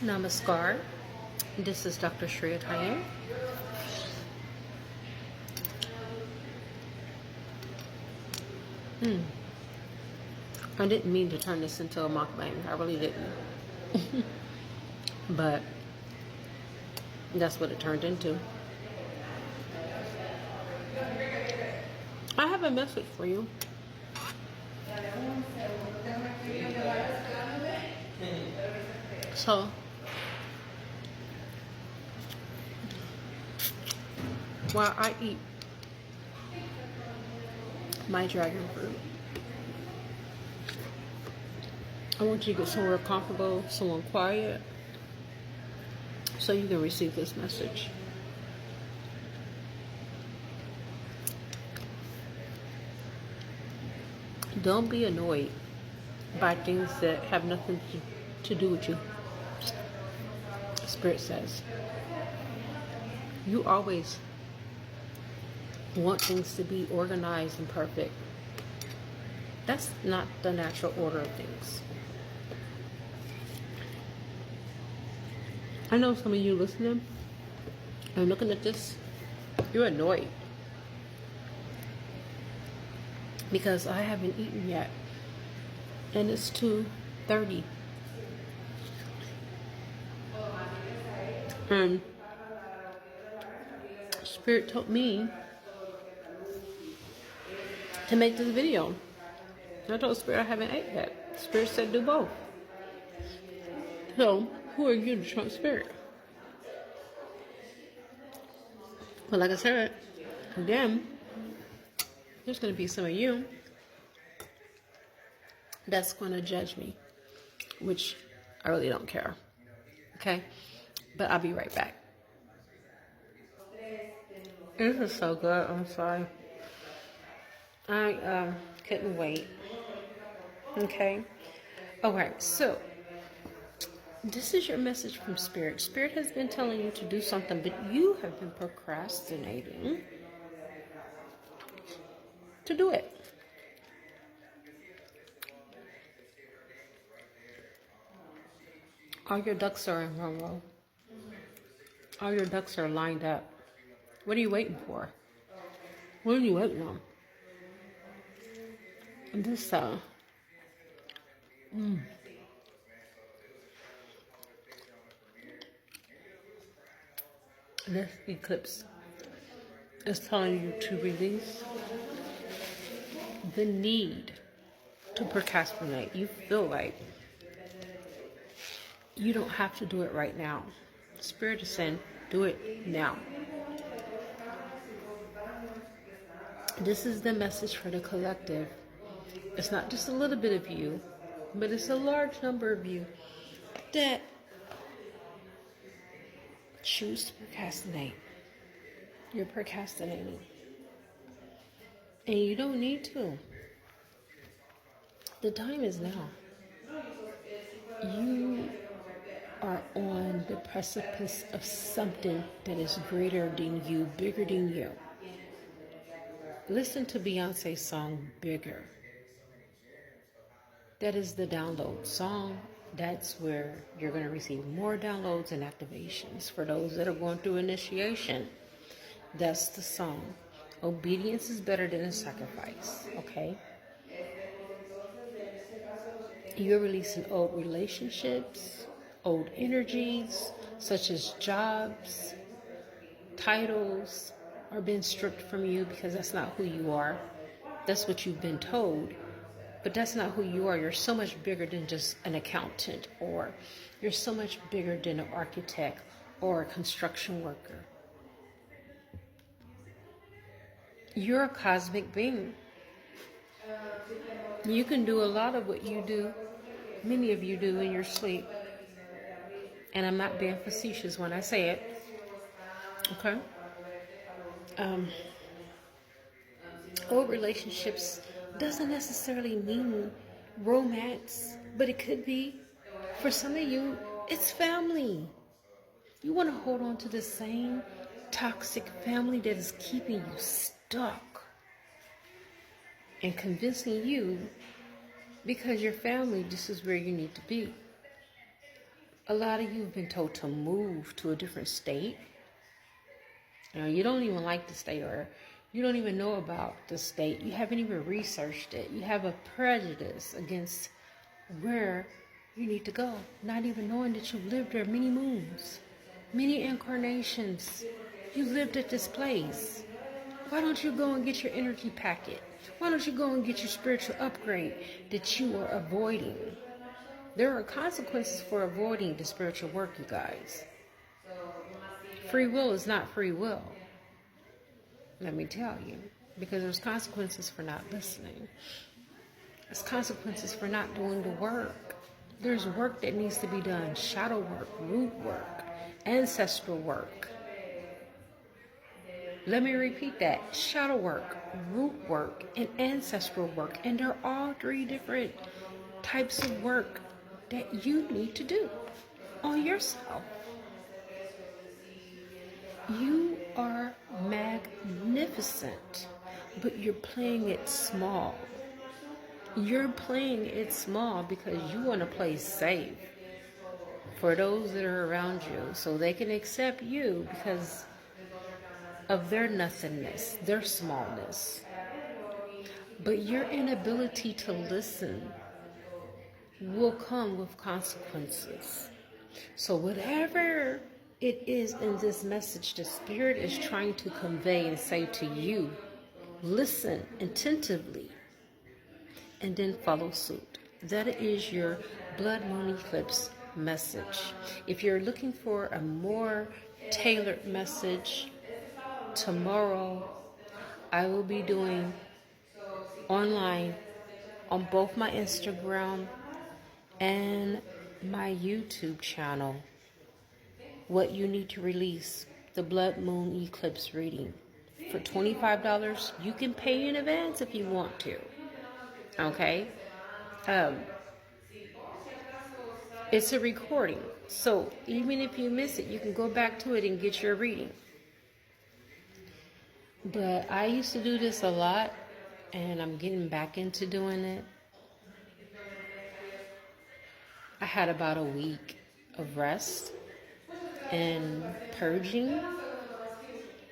Namaskar. This is Dr. Shreya Tayen. I didn't mean to turn this into a mukbang. I really didn't. But that's what it turned into. I have a message for you. So, while I eat my dragon fruit, I want you to get somewhere comfortable, somewhere quiet, so you can receive this message. Don't be annoyed by things that have nothing to do with you. Spirit says, you always want things to be organized and perfect. That's not the natural order of things. I know some of you listening and looking at this, you're annoyed because I haven't eaten yet and it's 2:30. And Spirit told me to make this video. I told Spirit I haven't ate yet. Spirit said do both. So, who are you to trump Spirit? Well, like I said, again, there's going to be some of you that's going to judge me, which I really don't care. Okay? But I'll be right back. This is so good. I'm sorry. I couldn't wait. Okay? Alright, so this is your message from Spirit. Spirit has been telling you to do something, but you have been procrastinating to do it. All your ducks are in one row. All your ducks are lined up. What are you waiting for? What are you waiting on? This, this eclipse is telling you to release the need to procrastinate. You feel like you don't have to do it right now. Spirit is saying, do it now. This is the message for the collective. It's not just a little bit of you, but it's a large number of you that choose to procrastinate. You're procrastinating. And you don't need to. The time is now. You are on the precipice of something that is greater than you, bigger than you. Listen to Beyonce's song, Bigger. That is the download song. That's where you're going to receive more downloads and activations. For those that are going through initiation, that's the song. Obedience is better than a sacrifice, okay? You're releasing old relationships, old energies, such as jobs, titles are being stripped from you because that's not who you are. That's what you've been told. But that's not who you are. You're so much bigger than just an accountant, or you're so much bigger than an architect or a construction worker. You're a cosmic being. You can do a lot of what you do, many of you do in your sleep. And I'm not being facetious when I say it. Okay? Old relationships doesn't necessarily mean romance, but it could be. For some of you, it's family. You want to hold on to the same toxic family that is keeping you stuck and convincing you, because your family, this is where you need to be. A lot of you have been told to move to a different state. You don't even like the state, or you don't even know about the state. You haven't even researched it. You have a prejudice against where you need to go, not even knowing that you've lived there many moons, many incarnations. You lived at this place. Why don't you go and get your energy packet? Why don't you go and get your spiritual upgrade that you are avoiding? There are consequences for avoiding the spiritual work, you guys. Free will is not free will. Let me tell you. Because there's consequences for not listening. There's consequences for not doing the work. There's work that needs to be done. Shadow work, root work, ancestral work. Let me repeat that. Shadow work, root work, and ancestral work. And they're all three different types of work that you need to do on yourself. You are magnificent, but you're playing it small. You're playing it small because you want to play safe for those that are around you so they can accept you because of their nothingness, their smallness. But your inability to listen will come with consequences. So whatever it is in this message the Spirit is trying to convey and say to you, listen attentively and then follow suit. That is your blood moon eclipse message. If you're looking for a more tailored message, tomorrow I will be doing online on both my Instagram and my YouTube channel what you need to release, the blood moon eclipse reading. For $25, you can pay in advance if you want to. Okay? It's a recording. So even if you miss it, you can go back to it and get your reading. But I used to do this a lot, and I'm getting back into doing it. I had about a week of rest and purging.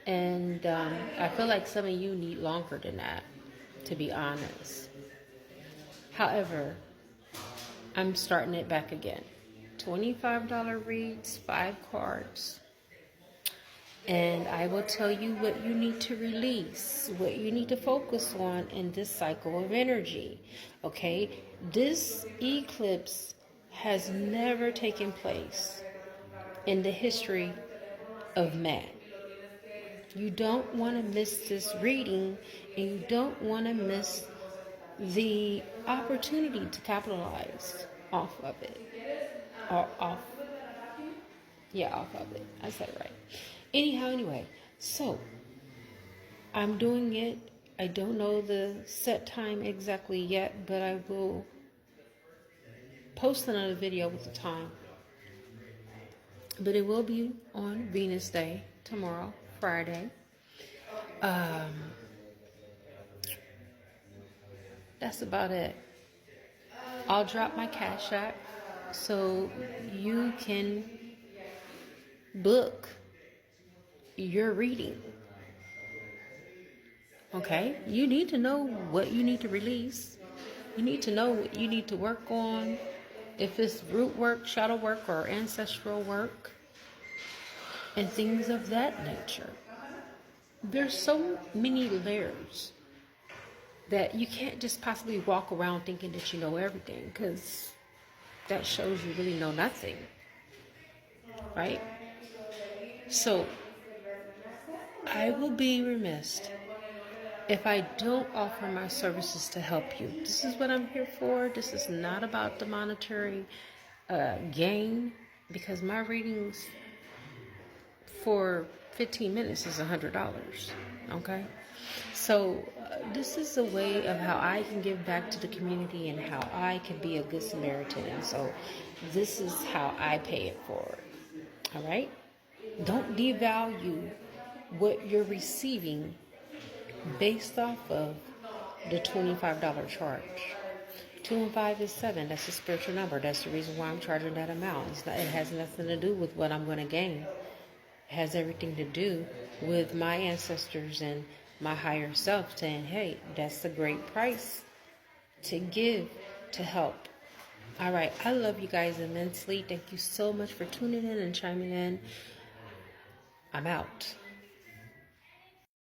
And I feel like some of you need longer than that, to be honest. However, I'm starting it back again. $25 reads, 5 cards. And I will tell you what you need to release, what you need to focus on in this cycle of energy. Okay? This eclipse has never taken place in the history of man. You don't want to miss this reading, and you don't want to miss the opportunity to capitalize off of it. Or off of it. I said it right. Anyway, so I'm doing it. I don't know the set time exactly yet, but I will post another video with the time. But it will be on Venus Day tomorrow, Friday. That's about it. I'll drop my Cash App so you can book your reading. Okay? You need to know what you need to release. You need to know what you need to work on. If it's root work, shadow work, or ancestral work, and things of that nature. There's so many layers that you can't just possibly walk around thinking that you know everything, because that shows you really know nothing. Right? So, I will be remiss if I don't offer my services to help you. This is what I'm here for. This is not about the monetary gain, because my readings for 15 minutes is $100. Okay? So this is a way of how I can give back to the community and how I can be a good Samaritan. And so this is how I pay it forward. All right? Don't devalue what you're receiving based off of the $25 charge. 2 and 5 is 7. That's a spiritual number. That's the reason why I'm charging that amount. It has nothing to do with what I'm going to gain. It has everything to do with my ancestors and my higher self saying, hey, that's a great price to give to help. All right. I love you guys immensely. Thank you so much for tuning in and chiming in. I'm out.